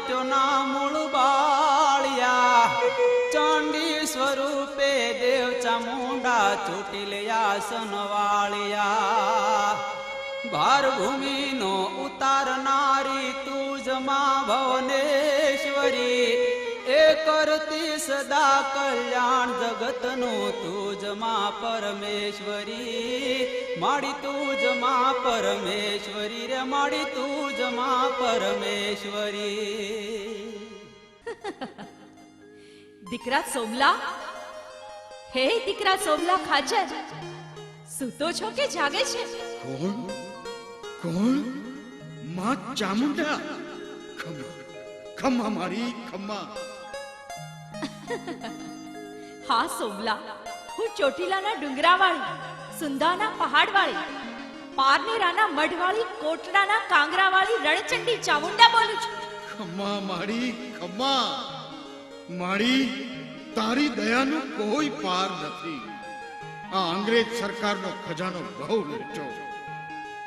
મર્ત્યોના મૂળ બાળિયા ચંડી સ્વરૂપે દેવ ચામુંડા ચોટીલયા સનવાળિયા ભારભૂમિનો ઉતારનારી તુજમાં ભવનેશ્વરી એ કરતી સદા કલ્યાણ જગતનું તુજમાં પરમેશ્વરી માડી તુજમાં પરમેશ્વરી રે માડી તુજમાં પરમેશ્વરી. દીકરા સોમલા, હે દીકરા સોમલા ખાચર, સૂતો છો કે જાગે છે? કોણ કોણ? માં ચામુંડા, ખમ્મા ખમ્મા મારી ખમ્મા. હા સોમલા, હું ચોટીલાના ડુંગરાવાળી, સુંદાના પહાડવાળી, પારનેરાના મઢવાળી, કોટડાના કાંગરાવાળી રણચંડી ચામુંડા બોલું છું. ખમ્મા મારી ખમ્મા. મારી તારી દયાનું કોઈ પાર નથી. આ અંગ્રેજ સરકારનો ખજાનો બહુ લૂંટ્યો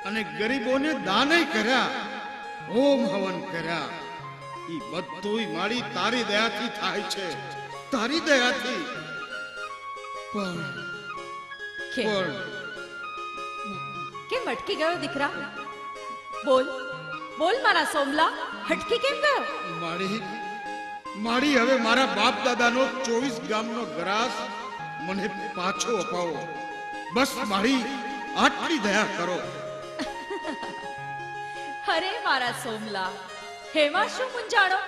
અને ગરીબોને દાને કર્યા, હોમ હવન કર્યા. ઈ બધુંય મારી તારી દયાથી થાય છે, તારી દયાથી. પણ કેમ અટકી ગયો દીકરા? બોલ બોલ મારા સોમલા, હટકી કેમ ગયો? મારી હવે મારા બાપ દાદાનો 24 ગામનો ગ્રાસ મને પાછો અપાવો. બસ મારી આટલી દયા કરો. અરે મારા સોમલા, હેમાં શું મૂંઝાણો?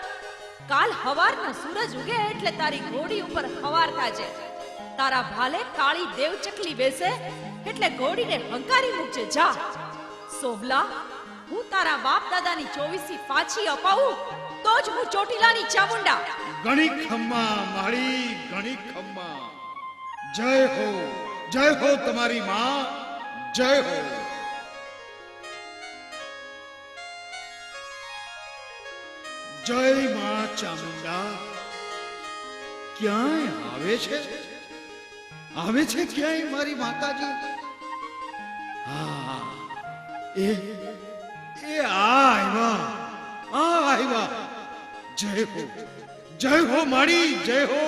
કાલ હવારના સૂરજ ઉગે એટલે તારી ઘોડી ઉપર હવાર થાજે. તારા ભાલે કાળી દેવ ચકલી બેસે એટલે ઘોડીને હંકારી મૂકજે. જા સોમલા, હું તારા બાપ દાદાની 24 પાછી અપાવું તો જ હું ચોટીલાની ચામુંડા. ઘણી ખમ્મા મારી, ઘણી ખમ્મા. જય હો તમારી માં, જય હો. જય માં ચામુંડા. ક્યાંય આવે છે ક્યાંય મારી માતાજી? હા, એ આવ્યા. જય હો મારી, જય હો.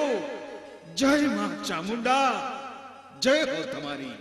જય માં ચામુંડા, જય હો તમારી.